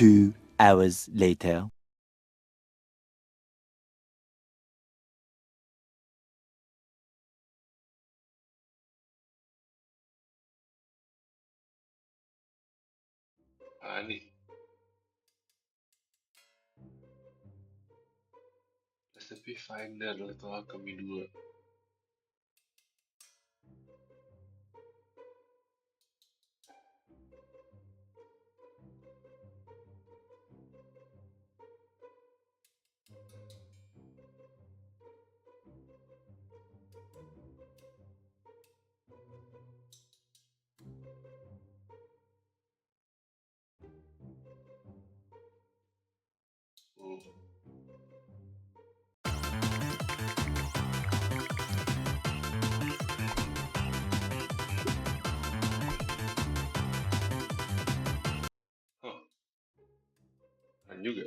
2 hours later. Nih recipe finder atau alchemy 2. Keren juga.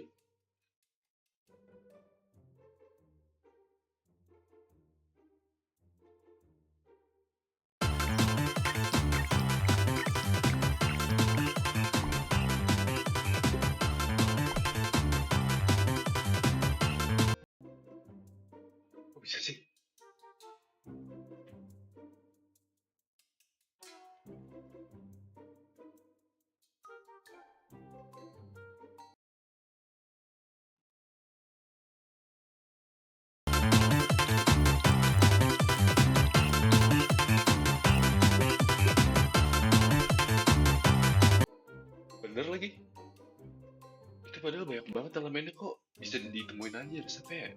Kok bisa sih? Bener lagi. Itu padahal banyak banget elemennya, kok bisa ditemuin aja resepnya.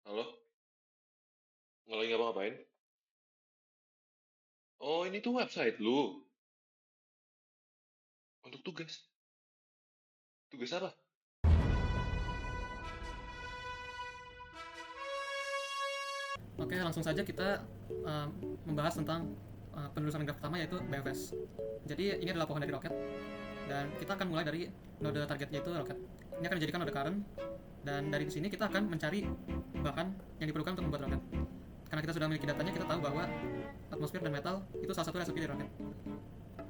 Halo? Nggak lagi ngapa-ngapain? Oh, ini tuh website lu. Untuk tugas. Tugas apa? Oke, langsung saja kita membahas tentang penelusuran graf pertama, yaitu BFS. Jadi ini adalah pohon dari roket, dan kita akan mulai dari node targetnya itu roket. Ini akan dijadikan node current, dan dari sini kita akan mencari bahan yang diperlukan untuk membuat roket. Karena kita sudah memiliki datanya, kita tahu bahwa atmosfer dan metal itu salah satu resepi dari roket.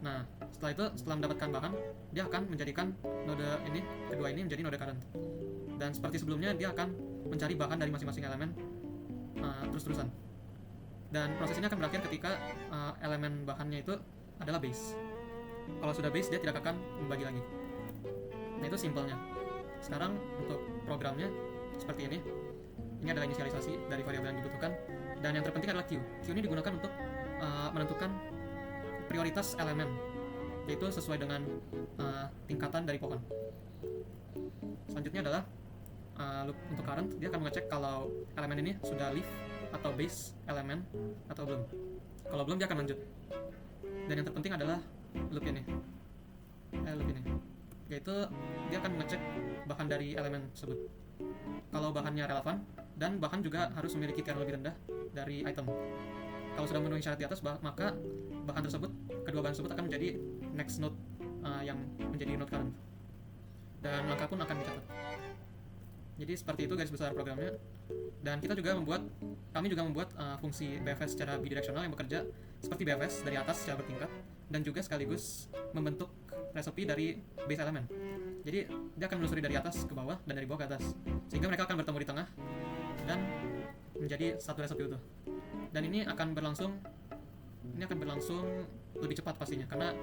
Nah, setelah itu, setelah mendapatkan bahan, dia akan menjadikan node ini, kedua ini menjadi node current. Dan seperti sebelumnya, dia akan mencari bahan dari masing-masing elemen terus-terusan. Dan proses ini akan berakhir ketika elemen bahannya itu adalah base. Kalau sudah base, dia tidak akan membagi lagi. Nah, itu simpelnya. Sekarang untuk programnya seperti ini. Ini adalah inisialisasi dari variabel yang dibutuhkan. Dan yang terpenting adalah Q. Q ini digunakan untuk menentukan prioritas elemen, yaitu sesuai dengan tingkatan dari pohon. Selanjutnya adalah loop untuk current. Dia akan mengecek kalau elemen ini sudah leaf atau base elemen atau belum. Kalau belum, dia akan lanjut. Dan yang terpenting adalah loop ini, yaitu dia akan mengecek bahan dari elemen tersebut. Kalau bahannya relevan, dan bahan juga harus memiliki tier lebih rendah dari item. Kalau sudah memenuhi syarat di atas, maka bahan tersebut, kedua bahan tersebut akan menjadi next node yang menjadi node current. Dan langkah pun akan dicatat. Jadi seperti itu garis besar programnya. Dan kami juga membuat fungsi BFS secara bidirectional yang bekerja seperti BFS dari atas secara bertingkat, dan juga sekaligus membentuk resepi dari base elemen. Jadi dia akan menelusuri dari atas ke bawah dan dari bawah ke atas, sehingga mereka akan bertemu di tengah dan menjadi satu resepi utuh. Dan ini akan berlangsung lebih cepat pastinya, karena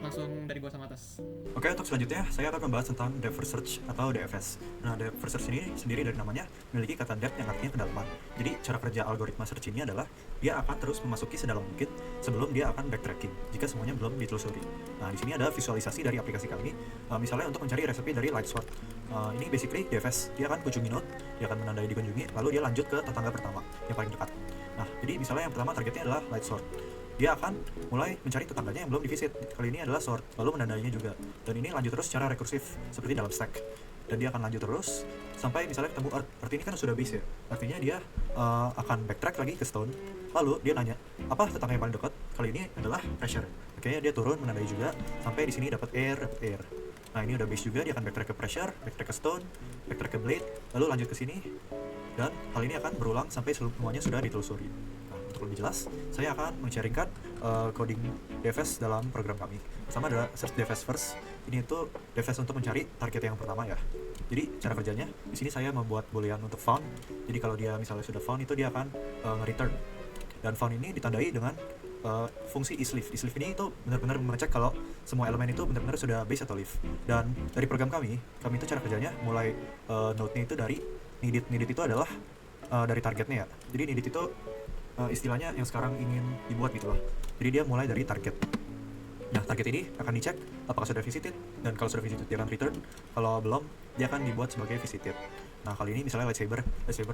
langsung dari bawah sama atas. Oke, untuk selanjutnya saya akan membahas tentang depth first search atau DFS. Nah, depth first search ini sendiri dari namanya memiliki kata depth yang artinya kedalaman. Jadi cara kerja algoritma search ini adalah dia akan terus memasuki sedalam mungkin sebelum dia akan backtracking jika semuanya belum ditelusuri. Nah, di sini ada visualisasi dari aplikasi kami. Misalnya untuk mencari resepi dari Lightsword. Ini basically DFS. Dia akan kunjungi node, dia akan menandai dikunjungi, lalu dia lanjut ke tetangga pertama yang paling dekat. Nah, jadi misalnya yang pertama targetnya adalah Lightsword. Dia akan mulai mencari tetangganya yang belum divisit. Kali ini adalah sort, lalu menandainya juga. Dan ini lanjut terus secara rekursif, seperti dalam stack. Dan dia akan lanjut terus sampai misalnya ketemu earth. Earth ini kan sudah base ya. Artinya dia akan backtrack lagi ke stone. Lalu dia nanya, apa tetangga yang paling dekat? Kali ini adalah pressure. Oke, dia turun menandai juga sampai di sini dapat air. Nah, ini udah base juga, dia akan backtrack ke pressure, backtrack ke stone, backtrack ke blade, lalu lanjut ke sini. Dan hal ini akan berulang sampai semuanya sudah ditelusuri. Untuk lebih jelas, saya akan men-sharingkan coding DFS dalam program kami. Pertama adalah search DFS first. Ini itu DFS untuk mencari target yang pertama ya. Jadi cara kerjanya di sini saya membuat boolean untuk found. Jadi kalau dia misalnya sudah found itu dia akan nge-return. Dan found ini ditandai dengan fungsi isLeaf. isLeaf ini itu benar-benar mengecek kalau semua elemen itu benar-benar sudah base atau leaf. Dan dari program kami itu cara kerjanya mulai node-nya itu dari needed. Needed itu adalah dari targetnya ya. Jadi needed itu istilahnya yang sekarang ingin dibuat gitu loh. Jadi dia mulai dari target. Nah, target ini akan dicek apakah sudah visited, dan kalau sudah visited dia akan return, kalau belum dia akan dibuat sebagai visited. Nah, kali ini misalnya lightsaber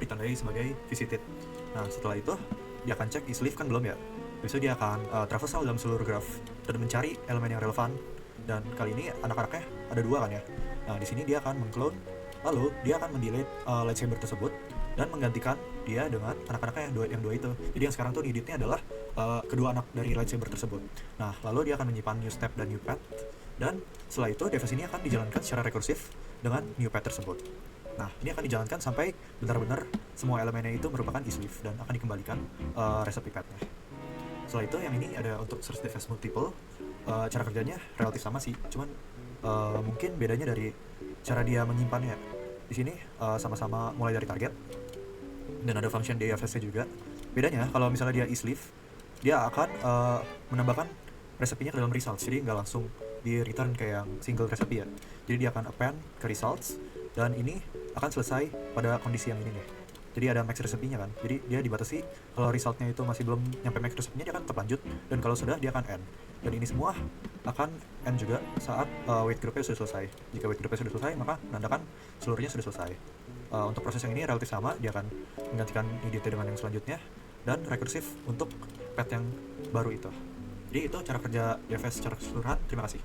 ditandai sebagai visited. Nah, setelah itu dia akan cek isLeaf kan belum ya. Habis itu dia akan traversal dalam seluruh graph dan mencari elemen yang relevan. Dan kali ini anak-anaknya ada 2 kan ya. Nah, di sini dia akan mengclone, lalu dia akan mendelete lightsaber tersebut dan menggantikan dia dengan anak-anaknya yang dua itu. Jadi yang sekarang tuh needednya adalah kedua anak dari lightsaber tersebut. Nah, lalu dia akan menyimpan new step dan new path, dan setelah itu DFS ini akan dijalankan secara rekursif dengan new path tersebut. Nah, ini akan dijalankan sampai benar-benar semua elemennya itu merupakan isLeaf dan akan dikembalikan recipe path-nya. Setelah itu yang ini ada untuk search DFS multiple. Cara kerjanya relatif sama sih, cuman mungkin bedanya dari cara dia menyimpannya. Di sini sama-sama mulai dari target dan ada function DFS-nya juga. Bedanya kalau misalnya dia isLeaf, dia akan menambahkan resepinya ke dalam results, jadi nggak langsung di return kayak yang single recipe ya. Jadi dia akan append ke results, dan ini akan selesai pada kondisi yang ini nih. Jadi ada max resepinya kan, jadi dia dibatasi kalau resultnya itu masih belum nyampe max resepinya dia akan tetap lanjut, dan kalau sudah dia akan end. Dan ini semua akan end juga saat wait groupnya sudah selesai. Jika wait groupnya sudah selesai, maka menandakan seluruhnya sudah selesai. Untuk proses yang ini relatif sama, dia akan menggantikan IDT dengan yang selanjutnya, dan rekursif untuk path yang baru itu. Jadi itu cara kerja DFS secara keseluruhan. Terima kasih.